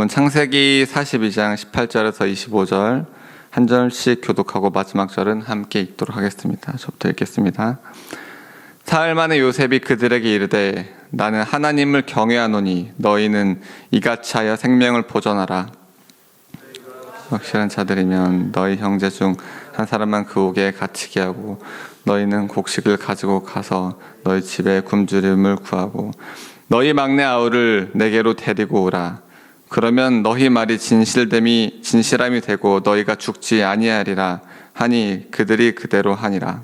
본문 창세기 42장 18절에서 25절 한 절씩 교독하고 마지막 절은 함께 읽도록 하겠습니다. 저부터 읽겠습니다. 사흘 만에 요셉이 그들에게 이르되 나는 하나님을 경외하노니 너희는 이같이 하여 생명을 보존하라. 확실한 자들이면 너희 형제 중 한 사람만 그 옥에 갇히게 하고 너희는 곡식을 가지고 가서 너희 집에 굶주림을 구하고 너희 막내 아우를 내게로 데리고 오라. 그러면 너희 말이 진실함이 되고 너희가 죽지 아니하리라 하니 그들이 그대로 하니라.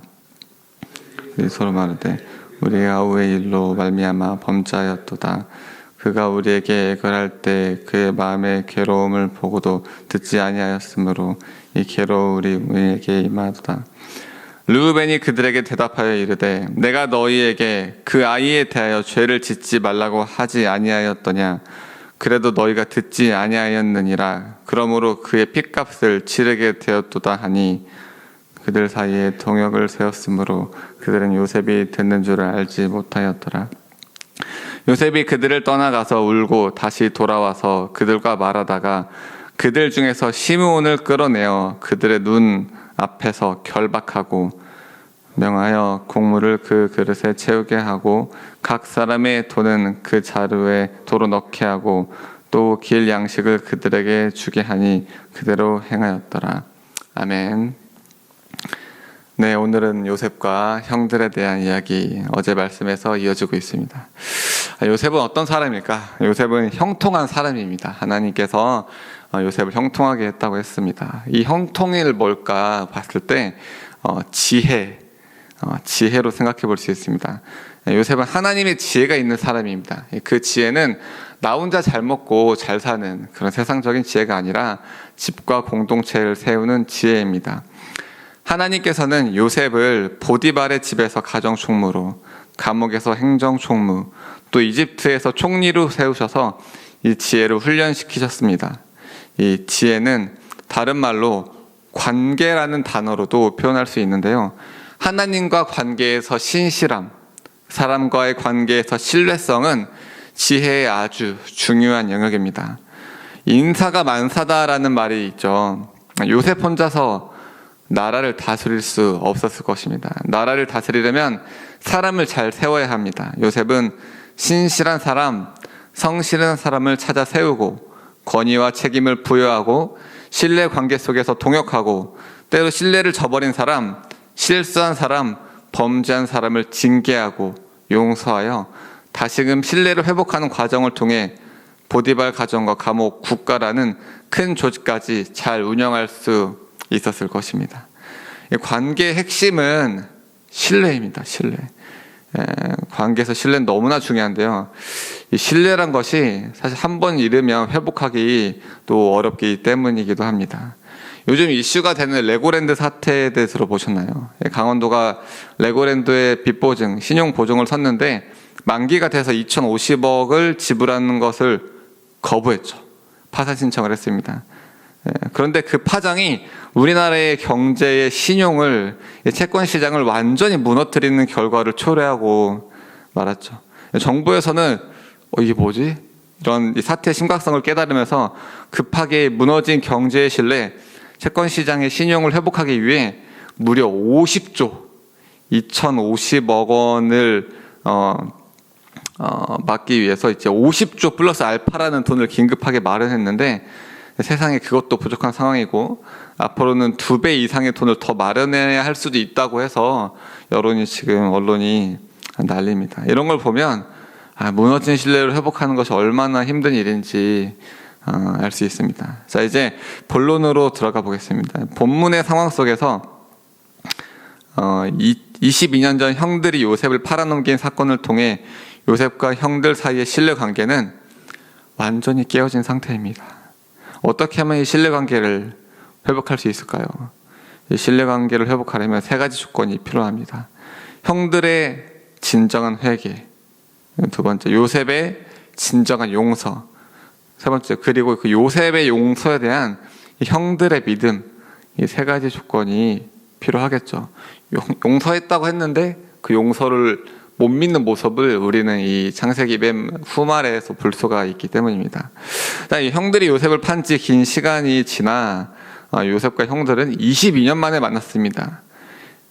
서로 말하되 우리 아우의 일로 말미암아 범죄하였도다. 그가 우리에게 애걸할 때 그의 마음의 괴로움을 보고도 듣지 아니하였으므로 이 괴로움이 우리에게 임하도다. 르우벤이 그들에게 대답하여 이르되 내가 너희에게 그 아이에 대하여 죄를 짓지 말라고 하지 아니하였더냐. 그래도 너희가 듣지 아니하였느니라. 그러므로 그의 핏값을 치르게 되었도다 하니 그들 사이에 동역을 세웠으므로 그들은 요셉이 듣는 줄을 알지 못하였더라. 요셉이 그들을 떠나가서 울고 다시 돌아와서 그들과 말하다가 그들 중에서 시므온을 끌어내어 그들의 눈 앞에서 결박하고 명하여 곡물을 그 그릇에 채우게 하고 각 사람의 돈은 그 자루에 도로 넣게 하고 또 길 양식을 그들에게 주게 하니 그대로 행하였더라. 아멘. 네, 오늘은 요셉과 형들에 대한 이야기, 어제 말씀에서 이어지고 있습니다. 요셉은 어떤 사람일까? 요셉은 형통한 사람입니다. 하나님께서 요셉을 형통하게 했다고 했습니다. 이 형통일 뭘까 봤을 때 지혜로 생각해 볼 수 있습니다. 요셉은 하나님의 지혜가 있는 사람입니다. 그 지혜는 나 혼자 잘 먹고 잘 사는 그런 세상적인 지혜가 아니라 집과 공동체를 세우는 지혜입니다. 하나님께서는 요셉을 보디발의 집에서 가정총무로, 감옥에서 행정총무, 또 이집트에서 총리로 세우셔서 이 지혜를 훈련시키셨습니다. 이 지혜는 다른 말로 관계라는 단어로도 표현할 수 있는데요. 하나님과 관계에서 신실함, 사람과의 관계에서 신뢰성은 지혜의 아주 중요한 영역입니다. 인사가 만사다라는 말이 있죠. 요셉 혼자서 나라를 다스릴 수 없었을 것입니다. 나라를 다스리려면 사람을 잘 세워야 합니다. 요셉은 신실한 사람, 성실한 사람을 찾아 세우고 권위와 책임을 부여하고 신뢰 관계 속에서 동역하고 때로 신뢰를 저버린 사람, 실수한 사람, 범죄한 사람을 징계하고 용서하여 다시금 신뢰를 회복하는 과정을 통해 보디발 가정과 감옥, 국가라는 큰 조직까지 잘 운영할 수 있었을 것입니다. 관계의 핵심은 신뢰입니다. 신뢰. 관계에서 신뢰는 너무나 중요한데요. 이 신뢰란 것이 사실 한 번 잃으면 회복하기 또 어렵기 때문이기도 합니다. 요즘 이슈가 되는 레고랜드 사태에 대해 들어보셨나요? 강원도가 레고랜드의 빚보증, 신용보증을 섰는데 만기가 돼서 2,050억을 지불하는 것을 거부했죠. 파산 신청을 했습니다. 그런데 그 파장이 우리나라의 경제의 신용을, 채권 시장을 완전히 무너뜨리는 결과를 초래하고 말았죠. 정부에서는 이게 뭐지? 이런 사태의 심각성을 깨달으면서 급하게 무너진 경제의 신뢰, 채권 시장의 신용을 회복하기 위해 무려 50조, 2,050억 원을 막기 위해서 이제 50조 플러스 알파라는 돈을 긴급하게 마련했는데 세상에 그것도 부족한 상황이고 앞으로는 2배 이상의 돈을 더 마련해야 할 수도 있다고 해서 여론이 지금 언론이 난립니다. 이런 걸 보면 무너진 신뢰를 회복하는 것이 얼마나 힘든 일인지 알 수 있습니다. 자, 이제 본론으로 들어가 보겠습니다. 본문의 상황 속에서 22년 전 형들이 요셉을 팔아넘긴 사건을 통해 요셉과 형들 사이의 신뢰관계는 완전히 깨어진 상태입니다. 어떻게 하면 이 신뢰관계를 회복할 수 있을까요? 이 신뢰관계를 회복하려면 3가지 조건이 필요합니다. 형들의 진정한 회개, 2번째 요셉의 진정한 용서, 3번째 그리고 그 요셉의 용서에 대한 형들의 믿음, 이 3가지 조건이 필요하겠죠. 용서했다고 했는데 그 용서를 못 믿는 모습을 우리는 이 창세기 맨 후말에서 볼 수가 있기 때문입니다. 이 형들이 요셉을 판 지 긴 시간이 지나 요셉과 형들은 22년 만에 만났습니다.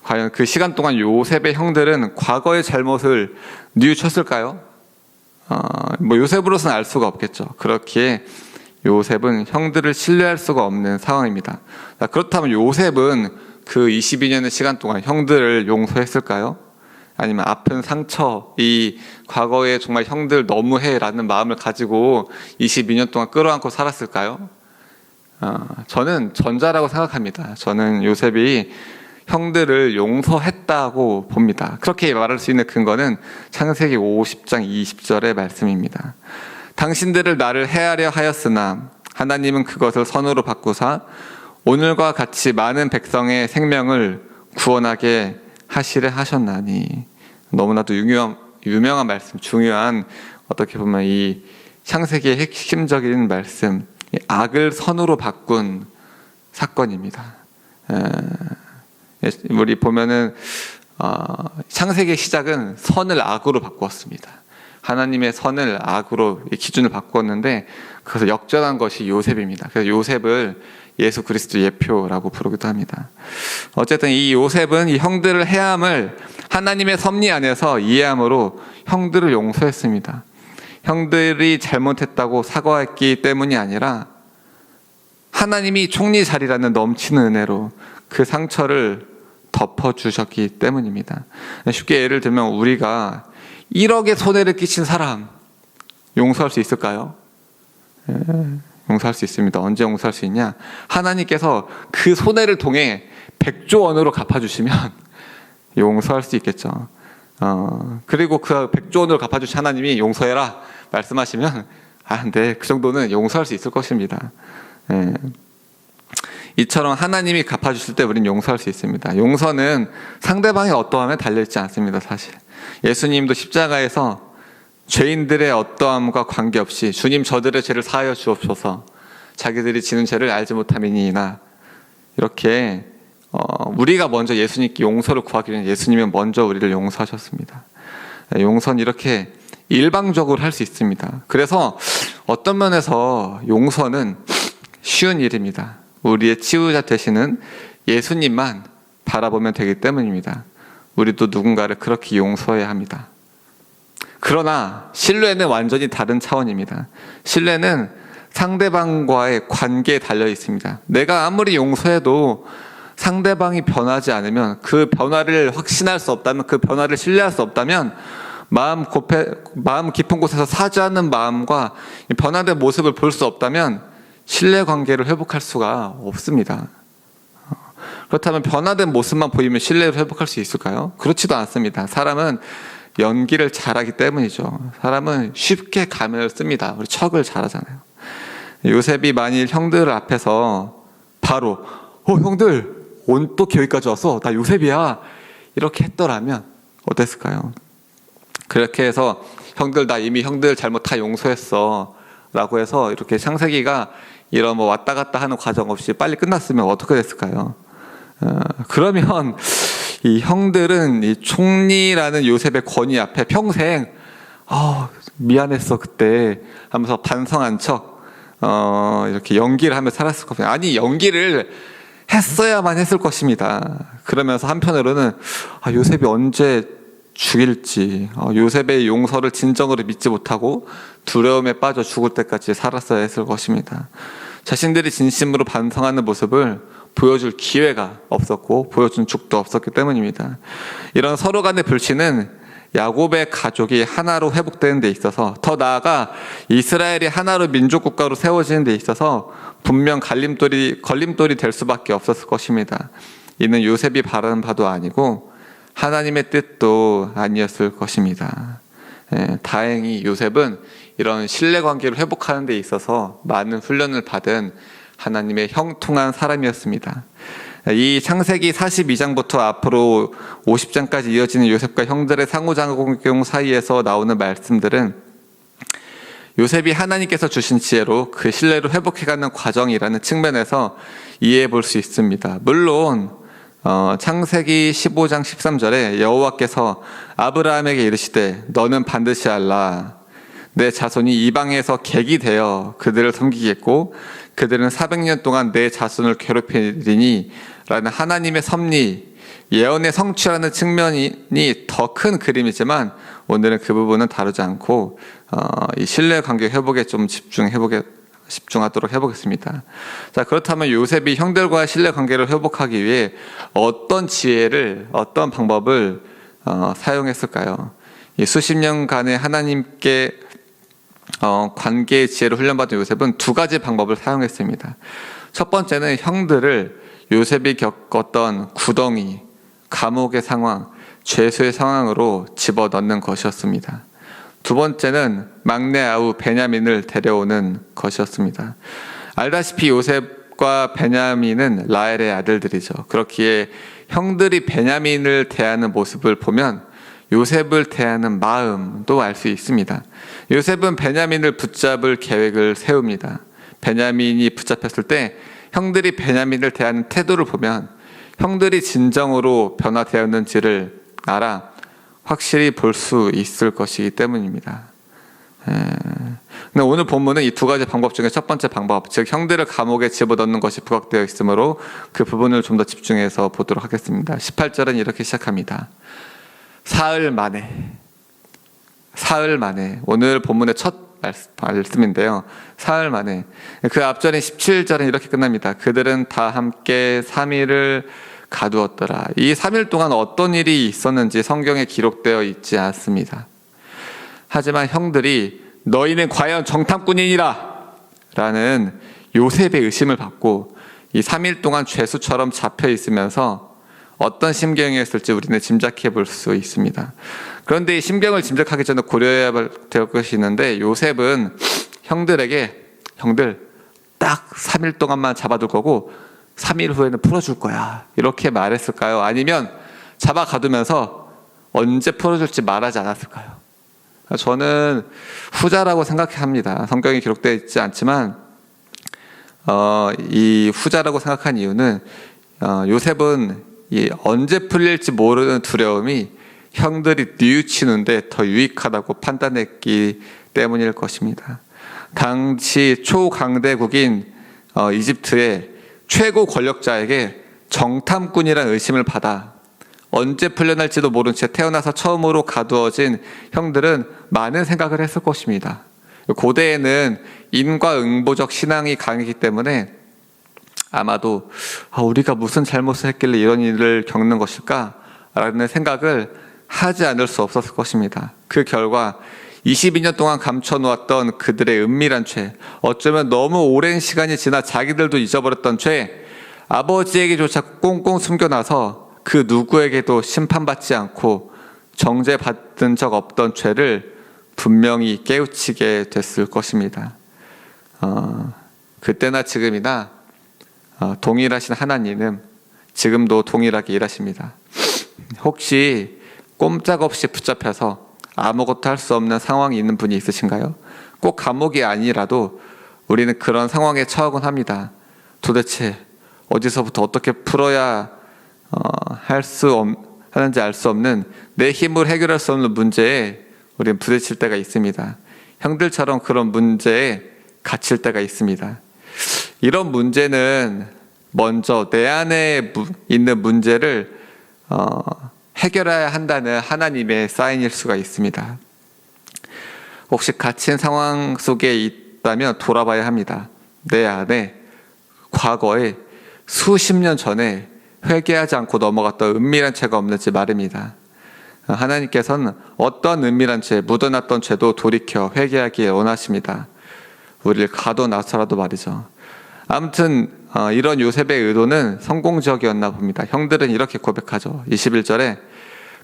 과연 그 시간 동안 요셉의 형들은 과거의 잘못을 뉘우쳤을까요? 요셉으로서는 알 수가 없겠죠. 그렇기에 요셉은 형들을 신뢰할 수가 없는 상황입니다. 그렇다면 요셉은 그 22년의 시간 동안 형들을 용서했을까요? 아니면 아픈 상처, 이 과거에 정말 형들 너무해 라는 마음을 가지고 22년 동안 끌어안고 살았을까요? 저는 전자라고 생각합니다. 저는 요셉이 형들을 용서했다고 봅니다. 그렇게 말할 수 있는 근거는 창세기 50장 20절의 말씀입니다. 당신들을 나를 해하려 하였으나 하나님은 그것을 선으로 바꾸사 오늘과 같이 많은 백성의 생명을 구원하게 하시려 하셨나니. 너무나도 유명한 말씀, 중요한, 어떻게 보면 이 창세기의 핵심적인 말씀, 악을 선으로 바꾼 사건입니다. 우리 보면은 창세기의 시작은 선을 악으로 바꾸었습니다. 하나님의 선을 악으로 기준을 바꾸었는데 그것을 역전한 것이 요셉입니다. 그래서 요셉을 예수 그리스도 예표라고 부르기도 합니다. 어쨌든 이 요셉은 이 형들을 해함을 하나님의 섭리 안에서 이해함으로 형들을 용서했습니다. 형들이 잘못했다고 사과했기 때문이 아니라 하나님이 총리자리라는 넘치는 은혜로 그 상처를 덮어주셨기 때문입니다. 쉽게 예를 들면 우리가 1억의 손해를 끼친 사람 용서할 수 있을까요? 용서할 수 있습니다. 언제 용서할 수 있냐? 하나님께서 그 손해를 통해 100조 원으로 갚아주시면 용서할 수 있겠죠. 그리고 그 100조 원으로 갚아주신 하나님이 용서해라 말씀하시면 네, 그 정도는 용서할 수 있을 것입니다. 이처럼 하나님이 갚아주실 때 우리는 용서할 수 있습니다. 용서는 상대방이 어떠함에 달려있지 않습니다. 사실 예수님도 십자가에서 죄인들의 어떠함과 관계없이 주님 저들의 죄를 사하여 주옵소서 자기들이 지는 죄를 알지 못함이니이다. 이렇게 우리가 먼저 예수님께 용서를 구하기 전에 예수님은 먼저 우리를 용서하셨습니다. 용서는 이렇게 일방적으로 할 수 있습니다. 그래서 어떤 면에서 용서는 쉬운 일입니다. 우리의 치유자 되시는 예수님만 바라보면 되기 때문입니다. 우리도 누군가를 그렇게 용서해야 합니다. 그러나 신뢰는 완전히 다른 차원입니다. 신뢰는 상대방과의 관계에 달려 있습니다. 내가 아무리 용서해도 상대방이 변하지 않으면, 그 변화를 확신할 수 없다면, 그 변화를 신뢰할 수 없다면 마음 깊은 곳에서 사죄하는 마음과 변화된 모습을 볼 수 없다면 신뢰관계를 회복할 수가 없습니다. 그렇다면 변화된 모습만 보이면 신뢰를 회복할 수 있을까요? 그렇지도 않습니다. 사람은 연기를 잘하기 때문이죠. 사람은 쉽게 가면을 씁니다. 우리 척을 잘하잖아요. 요셉이 만일 형들 앞에서 바로 형들 또 여기까지 왔어, 나 요셉이야, 이렇게 했더라면 어땠을까요? 그렇게 해서 나 이미 형들 잘못 다 용서했어 라고 해서 이렇게 창세기가 이런 왔다 갔다 하는 과정 없이 빨리 끝났으면 어떻게 됐을까요? 그러면 이 형들은 이 총리라는 요셉의 권위 앞에 평생 미안했어 그때 하면서 반성한 척 이렇게 연기를 하며 살았을 겁니다. 아니, 연기를 했어야만 했을 것입니다. 그러면서 한편으로는 요셉이 언제 죽일지, 요셉의 용서를 진정으로 믿지 못하고 두려움에 빠져 죽을 때까지 살았어야 했을 것입니다. 자신들이 진심으로 반성하는 모습을 보여줄 기회가 없었고 보여준 적도 없었기 때문입니다. 이런 서로 간의 불신은 야곱의 가족이 하나로 회복되는 데 있어서, 더 나아가 이스라엘이 하나로 민족국가로 세워지는 데 있어서 분명 걸림돌이 될 수밖에 없었을 것입니다. 이는 요셉이 바라는 바도 아니고 하나님의 뜻도 아니었을 것입니다. 다행히 요셉은 이런 신뢰관계를 회복하는 데 있어서 많은 훈련을 받은 하나님의 형통한 사람이었습니다. 이 창세기 42장부터 앞으로 50장까지 이어지는 요셉과 형들의 상호작용 사이에서 나오는 말씀들은 요셉이 하나님께서 주신 지혜로 그 신뢰를 회복해가는 과정이라는 측면에서 이해해 볼 수 있습니다. 물론 창세기 15장 13절에 여호와께서 아브라함에게 이르시되 너는 반드시 알라. 내 자손이 이방에서 객이 되어 그들을 섬기겠고 그들은 400년 동안 내 자손을 괴롭히리니 라는 하나님의 섭리, 예언의 성취라는 측면이 더 큰 그림이지만 오늘은 그 부분은 다루지 않고 이 신뢰 관계 회복에 좀 집중하도록 해보겠습니다. 자, 그렇다면 요셉이 형들과의 신뢰 관계를 회복하기 위해 어떤 지혜를, 어떤 방법을 사용했을까요? 이 수십 년간의 하나님께 관계의 지혜를 훈련받은 요셉은 두 가지 방법을 사용했습니다. 첫 번째는 형들을 요셉이 겪었던 구덩이, 감옥의 상황, 죄수의 상황으로 집어넣는 것이었습니다. 두 번째는 막내 아우 베냐민을 데려오는 것이었습니다. 알다시피 요셉과 베냐민은 라헬의 아들들이죠. 그렇기에 형들이 베냐민을 대하는 모습을 보면 요셉을 대하는 마음도 알 수 있습니다. 요셉은 베냐민을 붙잡을 계획을 세웁니다. 베냐민이 붙잡혔을 때 형들이 베냐민을 대하는 태도를 보면 형들이 진정으로 변화되었는지를 알아 확실히 볼 수 있을 것이기 때문입니다. 근데 오늘 본문은 이 두 가지 방법 중에 첫 번째 방법, 즉 형들을 감옥에 집어넣는 것이 부각되어 있으므로 그 부분을 좀 더 집중해서 보도록 하겠습니다. 18절은 이렇게 시작합니다. 사흘 만에, 오늘 본문의 첫 말씀인데요. 사흘 만에. 그 앞절인 17절은 이렇게 끝납니다. 그들은 다 함께 3일을 가두었더라. 이 3일 동안 어떤 일이 있었는지 성경에 기록되어 있지 않습니다. 하지만 형들이 너희는 과연 정탐꾼이니라 라는 요셉의 의심을 받고 이 3일 동안 죄수처럼 잡혀 있으면서 어떤 심경이었을지 우리는 짐작해 볼 수 있습니다. 그런데 이 심경을 짐작하기 전에 고려해야 될 것이 있는데 요셉은 형들에게 형들 딱 3일 동안만 잡아둘 거고 3일 후에는 풀어줄 거야 이렇게 말했을까요? 아니면 잡아 가두면서 언제 풀어줄지 말하지 않았을까요? 저는 후자라고 생각합니다. 성경에 기록되어 있지 않지만 이 후자라고 생각한 이유는 요셉은 언제 풀릴지 모르는 두려움이 형들이 뉘우치는데 더 유익하다고 판단했기 때문일 것입니다. 당시 초강대국인 이집트의 최고 권력자에게 정탐꾼이라는 의심을 받아 언제 풀려날지도 모른 채 태어나서 처음으로 가두어진 형들은 많은 생각을 했을 것입니다. 고대에는 인과응보적 신앙이 강했기 때문에 아마도 우리가 무슨 잘못을 했길래 이런 일을 겪는 것일까? 라는 생각을 하지 않을 수 없었을 것입니다. 그 결과 22년 동안 감춰놓았던 그들의 은밀한 죄, 어쩌면 너무 오랜 시간이 지나 자기들도 잊어버렸던 죄, 아버지에게조차 꽁꽁 숨겨놔서 그 누구에게도 심판받지 않고 정죄받은 적 없던 죄를 분명히 깨우치게 됐을 것입니다. 그때나 지금이나 동일하신 하나님은 지금도 동일하게 일하십니다. 혹시 꼼짝없이 붙잡혀서 아무것도 할 수 없는 상황이 있는 분이 있으신가요? 꼭 감옥이 아니라도 우리는 그런 상황에 처하곤 합니다. 도대체 어디서부터 어떻게 풀어야 하는지 알 수 없는 내 힘으로 해결할 수 없는 문제에 우리는 부딪힐 때가 있습니다. 형들처럼 그런 문제에 갇힐 때가 있습니다. 이런 문제는 먼저 내 안에 있는 문제를 해결해야 한다는 하나님의 사인일 수가 있습니다. 혹시 갇힌 상황 속에 있다면 돌아봐야 합니다. 내 안에 과거에 수십 년 전에 회개하지 않고 넘어갔던 은밀한 죄가 없는지 말입니다. 하나님께서는 어떤 은밀한 죄, 묻어놨던 죄도 돌이켜 회개하기를 원하십니다. 우리를 가둬놔서라도 말이죠. 아무튼 이런 요셉의 의도는 성공적이었나 봅니다. 형들은 이렇게 고백하죠. 21절에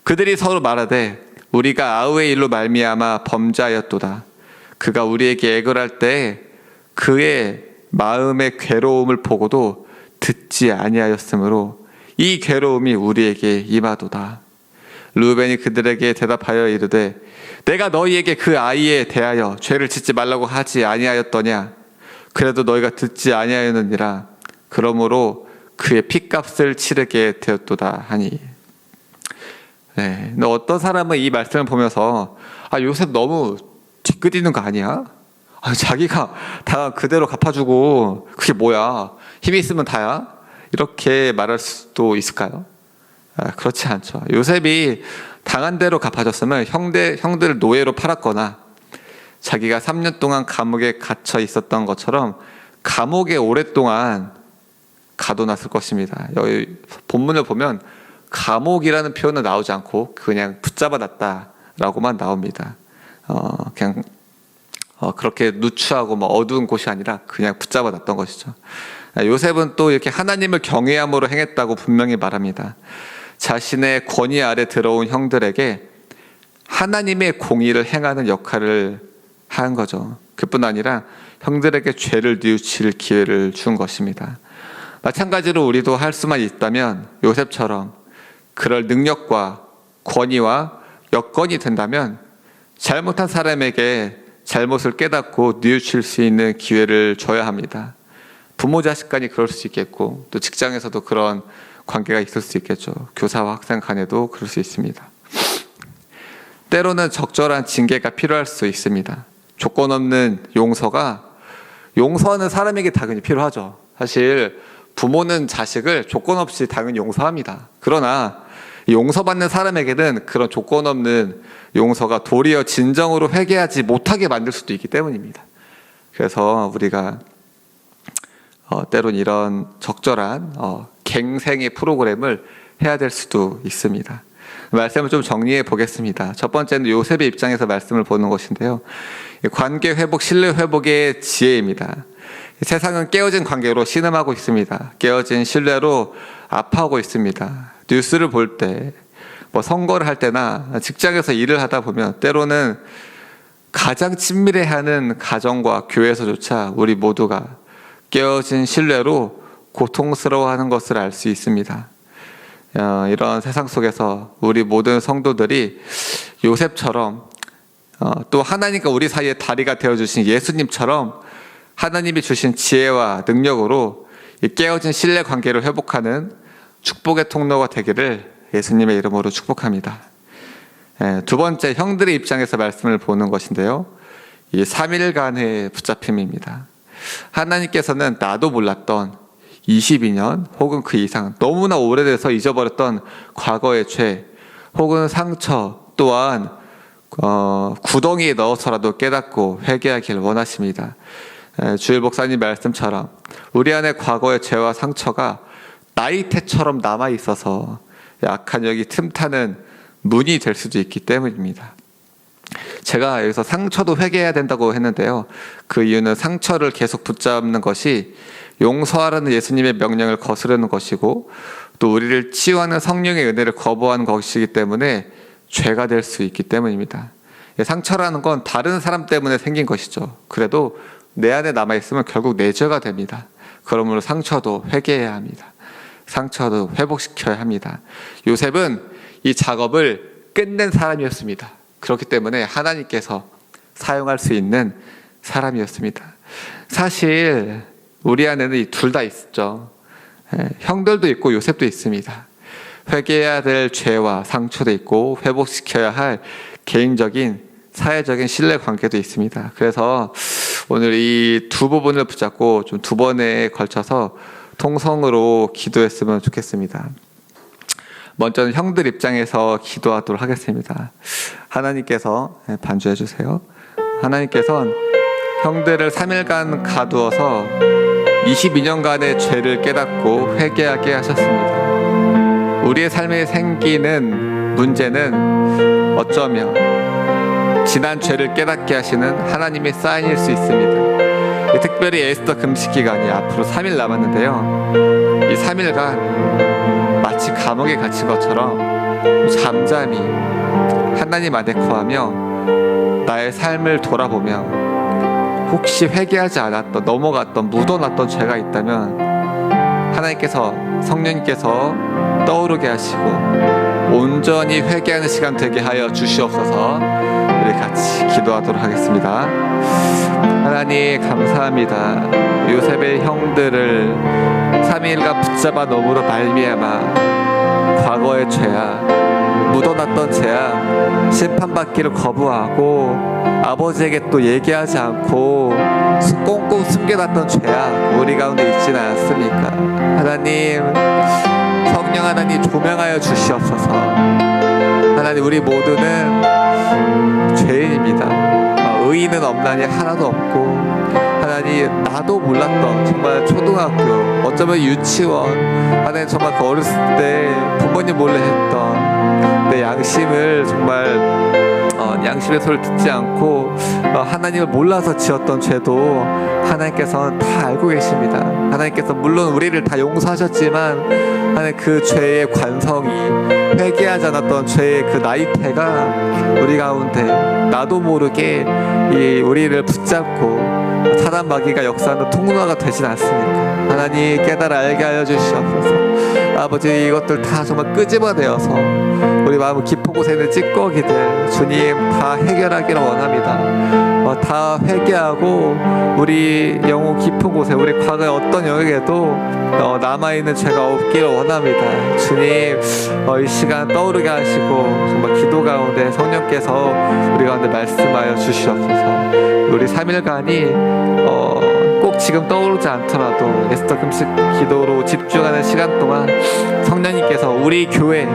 그들이 서로 말하되 우리가 아우의 일로 말미암아 범죄하였도다. 그가 우리에게 애걸할 때 그의 마음의 괴로움을 보고도 듣지 아니하였으므로 이 괴로움이 우리에게 임하도다. 르우벤이 그들에게 대답하여 이르되 내가 너희에게 그 아이에 대하여 죄를 짓지 말라고 하지 아니하였더냐. 그래도 너희가 듣지 아니하였느니라. 그러므로 그의 핏값을 치르게 되었도다 하니. 네, 근데 어떤 사람은 이 말씀을 보면서 요셉 너무 뒤끝이는 거 아니야? 자기가 다 그대로 갚아주고 그게 뭐야? 힘이 있으면 다야? 이렇게 말할 수도 있을까요? 그렇지 않죠. 요셉이 당한 대로 갚아줬으면 형들을 노예로 팔았거나 자기가 3년 동안 감옥에 갇혀 있었던 것처럼 감옥에 오랫동안 가둬놨을 것입니다. 여기 본문을 보면 감옥이라는 표현은 나오지 않고 그냥 붙잡아놨다라고만 나옵니다. 그냥 그렇게 누추하고 어두운 곳이 아니라 그냥 붙잡아놨던 것이죠. 요셉은 또 이렇게 하나님을 경외함으로 행했다고 분명히 말합니다. 자신의 권위 아래 들어온 형들에게 하나님의 공의를 행하는 역할을 한 거죠. 그뿐 아니라 형들에게 죄를 뉘우칠 기회를 준 것입니다. 마찬가지로 우리도 할 수만 있다면 요셉처럼 그럴 능력과 권위와 여건이 된다면 잘못한 사람에게 잘못을 깨닫고 뉘우칠 수 있는 기회를 줘야 합니다. 부모 자식 간이 그럴 수 있겠고 또 직장에서도 그런 관계가 있을 수 있겠죠. 교사와 학생 간에도 그럴 수 있습니다. 때로는 적절한 징계가 필요할 수 있습니다. 조건 없는 용서하는 사람에게 당연히 필요하죠. 사실 부모는 자식을 조건 없이 당연히 용서합니다. 그러나 용서받는 사람에게는 그런 조건 없는 용서가 도리어 진정으로 회개하지 못하게 만들 수도 있기 때문입니다. 그래서 우리가 때론 이런 적절한 갱생의 프로그램을 해야 될 수도 있습니다. 말씀을 좀 정리해 보겠습니다. 첫 번째는 요셉의 입장에서 말씀을 보는 것인데요. 관계 회복, 신뢰 회복의 지혜입니다. 세상은 깨어진 관계로 신음하고 있습니다. 깨어진 신뢰로 아파하고 있습니다. 뉴스를 볼 때, 선거를 할 때나 직장에서 일을 하다 보면 때로는 가장 친밀해하는 가정과 교회에서조차 우리 모두가 깨어진 신뢰로 고통스러워하는 것을 알 수 있습니다. 이런 세상 속에서 우리 모든 성도들이 요셉처럼 또 하나님과 우리 사이에 다리가 되어주신 예수님처럼 하나님이 주신 지혜와 능력으로 깨어진 신뢰 관계를 회복하는 축복의 통로가 되기를 예수님의 이름으로 축복합니다. 두 번째, 형들의 입장에서 말씀을 보는 것인데요. 이 3일간의 붙잡힘입니다. 하나님께서는 나도 몰랐던 22년 혹은 그 이상 너무나 오래돼서 잊어버렸던 과거의 죄 혹은 상처 또한 구덩이에 넣어서라도 깨닫고 회개하길 원하십니다. 주일 목사님 말씀처럼 우리 안에 과거의 죄와 상처가 나이테처럼 남아있어서 약한 여기 틈타는 문이 될 수도 있기 때문입니다. 제가 여기서 상처도 회개해야 된다고 했는데요. 그 이유는 상처를 계속 붙잡는 것이 용서하라는 예수님의 명령을 거스르는 것이고 또 우리를 치유하는 성령의 은혜를 거부하는 것이기 때문에 죄가 될 수 있기 때문입니다. 상처라는 건 다른 사람 때문에 생긴 것이죠. 그래도 내 안에 남아있으면 결국 내 죄가 됩니다. 그러므로 상처도 회개해야 합니다. 상처도 회복시켜야 합니다. 요셉은 이 작업을 끝낸 사람이었습니다. 그렇기 때문에 하나님께서 사용할 수 있는 사람이었습니다. 사실 우리 안에는 둘 다 있죠. 형들도 있고 요셉도 있습니다. 회개해야 될 죄와 상처도 있고 회복시켜야 할 개인적인 사회적인 신뢰 관계도 있습니다. 그래서 오늘 이 두 부분을 붙잡고 좀 두 번에 걸쳐서 통성으로 기도했으면 좋겠습니다. 먼저는 형들 입장에서 기도하도록 하겠습니다. 하나님께서 반주해 주세요. 하나님께서는 형들을 3일간 가두어서 22년간의 죄를 깨닫고 회개하게 하셨습니다. 우리의 삶에 생기는 문제는 어쩌면 지난 죄를 깨닫게 하시는 하나님의 사인일 수 있습니다. 특별히 에스더 금식 기간이 앞으로 3일 남았는데요. 이 3일간 마치 감옥에 갇힌 것처럼 잠잠히 하나님 안에 거하며 나의 삶을 돌아보며 혹시 회개하지 않았던, 넘어갔던, 묻어놨던 죄가 있다면 하나님께서, 성령님께서 떠오르게 하시고 온전히 회개하는 시간 되게 하여 주시옵소서. 우리 같이 기도하도록 하겠습니다. 하나님 감사합니다. 요셉의 형들을 3일간 붙잡아 놓음으로 말미암아 과거의 죄악, 묻어놨던 죄악, 심판받기를 거부하고 아버지에게 또 얘기하지 않고 꽁꽁 숨겨놨던 죄악 우리 가운데 있지는 않습니까? 하나님, 성령 하나님 조명하여 주시옵소서. 하나님, 우리 모두는 죄인입니다. 의인은 없나니 하나도 없고, 하나님, 나도 몰랐던 정말 초등학교, 어쩌면 유치원, 하나님 정말 그 어렸을 때 부모님 몰래 했던 내 양심을 정말 양심의 소리를 듣지 않고 하나님을 몰라서 지었던 죄도 하나님께서는 다 알고 계십니다. 하나님께서 물론 우리를 다 용서하셨지만 하나님 그 죄의 관성이, 회개하지 않았던 죄의 그 나이테가 우리 가운데 나도 모르게 우리를 붙잡고 사단 마귀가 역사하는 통로가 되진 않습니까? 하나님 깨달아 알게 하여 주시옵소서. 아버지, 이것들 다 정말 끄집어내어서 우리 마음 깊은 곳에 있는 찌꺼기들 주님 다 해결하기를 원합니다. 다 회개하고 우리 영혼 깊은 곳에, 우리 과거의 어떤 영역에도 남아있는 죄가 없기를 원합니다. 주님, 이 시간 떠오르게 하시고 정말 기도 가운데 성령께서 우리 가운데 말씀하여 주시옵소서. 우리 3일간이 꼭 지금 떠오르지 않더라도 에스더 금식 기도로 집중하는 시간 동안 성령님께서 우리 교회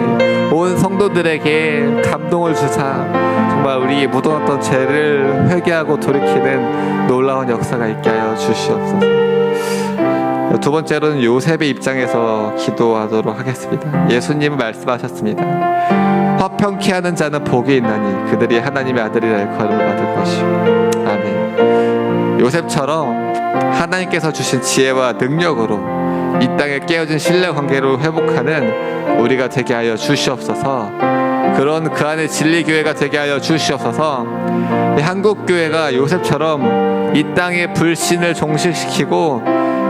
온 성도들에게 감동을 주사 정말 우리 묻어놨던 죄를 회개하고 돌이키는 놀라운 역사가 있게 하여 주시옵소서. 두 번째로는 요셉의 입장에서 기도하도록 하겠습니다. 예수님은 말씀하셨습니다. 화평케 하는 자는 복이 있나니 그들이 하나님의 아들이라 일컬음을 받을 것이요. 아멘. 요셉처럼 하나님께서 주신 지혜와 능력으로 이 땅에 깨어진 신뢰관계를 회복하는 우리가 되게 하여 주시옵소서. 그런 그 안에 진리교회가 되게 하여 주시옵소서. 한국교회가 요셉처럼 이 땅의 불신을 종식시키고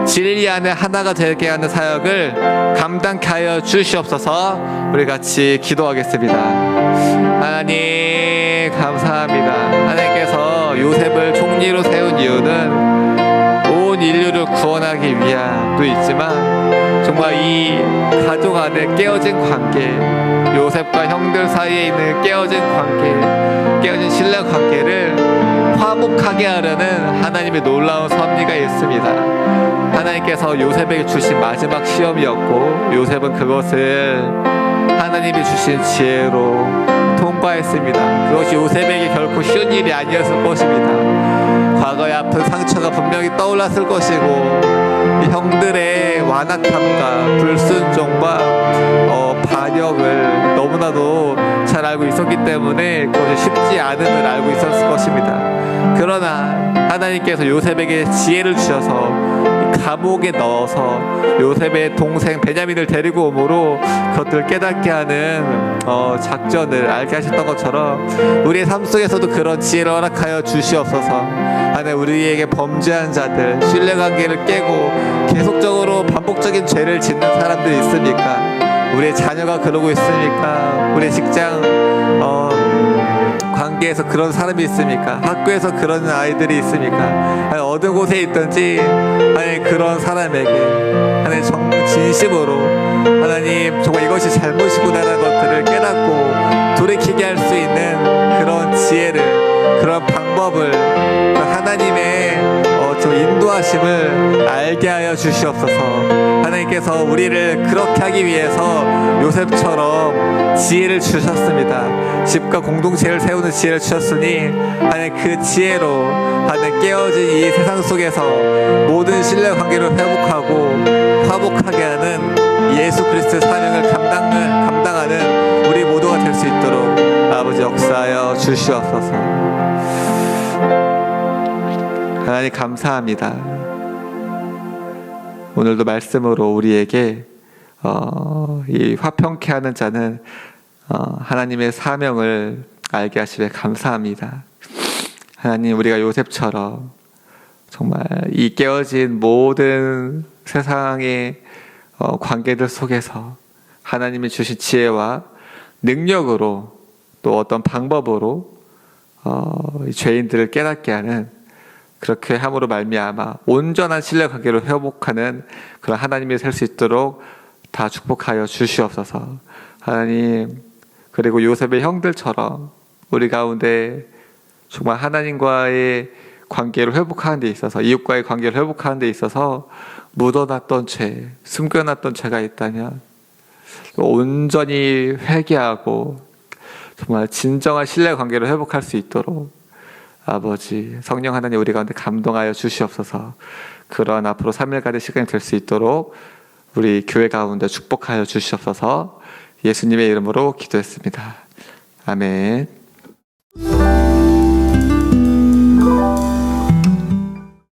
진리 안에 하나가 되게 하는 사역을 감당케 하여 주시옵소서. 우리 같이 기도하겠습니다. 하나님 감사합니다. 하나님께서 요셉을 총리로 세운 이유는 온 인류를 구원하기 위함도 있지만 정말 이 가족 안에 깨어진 관계, 요셉과 형들 사이에 있는 깨어진 관계, 깨어진 신뢰 관계를 화목하게 하려는 하나님의 놀라운 섭리가 있습니다. 하나님께서 요셉에게 주신 마지막 시험이었고 요셉은 그것을 하나님이 주신 지혜로 통과했습니다. 그것이 요셉에게 결코 쉬운 일이 아니었을 것입니다. 과거의 아픈 상처가 분명히 떠올랐을 것이고 형들의 완악함과 불순종과 반역을 너무나도 잘 알고 있었기 때문에 그것이 쉽지 않음을 알고 있었을 것입니다. 그러나 하나님께서 요셉에게 지혜를 주셔서 감옥에 넣어서 요셉의 동생 베냐민을 데리고 오므로 그것들을 깨닫게 하는 작전을 알게 하셨던 것처럼 우리의 삶 속에서도 그런 지혜를 허락하여 주시옵소서. 하나님, 우리에게 범죄한 자들, 신뢰관계를 깨고 계속적으로 반복적인 죄를 짓는 사람들이 있습니까? 우리의 자녀가 그러고 있습니까? 우리의 직장 관계에서 그런 사람이 있습니까? 학교에서 그런 아이들이 있습니까? 아니, 어느 곳에 있든지 아니 그런 사람에게 하나님 정말 진심으로 하나님 정말 이것이 잘못이구나라는 것들을 깨닫고 돌이키게 할 수 있는 그런 지혜를, 그런 방법을 하나님의 저 인도하심을 알게 하여 주시옵소서. 하나님께서 우리를 그렇게 하기 위해서 요셉처럼 지혜를 주셨습니다. 집과 공동체를 세우는 지혜를 주셨으니 하나님 그 지혜로 하나님 깨어진 이 세상 속에서 모든 신뢰관계를 회복하고 화목하게 하는 예수 그리스도의 사명을 감당하는 우리 모두가 될 수 있도록 아버지 역사하여 주시옵소서. 하나님 감사합니다. 오늘도 말씀으로 우리에게 이 화평케 하는 자는 하나님의 사명을 알게 하시며 감사합니다. 하나님, 우리가 요셉처럼 정말 이 깨어진 모든 세상의 관계들 속에서 하나님이 주신 지혜와 능력으로 또 어떤 방법으로 이 죄인들을 깨닫게 하는, 그렇게 함으로 말미암아 온전한 신뢰 관계를 회복하는 그런 하나님이 될 수 있도록 다 축복하여 주시옵소서. 하나님, 그리고 요셉의 형들처럼 우리 가운데 정말 하나님과의 관계를 회복하는 데 있어서, 이웃과의 관계를 회복하는 데 있어서 묻어놨던 죄, 숨겨놨던 죄가 있다면 온전히 회개하고 정말 진정한 신뢰 관계를 회복할 수 있도록 아버지 성령 하나님 우리 가운데 감동하여 주시옵소서. 그런 앞으로 3일간의 시간이 될 수 있도록 우리 교회 가운데 축복하여 주시옵소서. 예수님의 이름으로 기도했습니다. 아멘.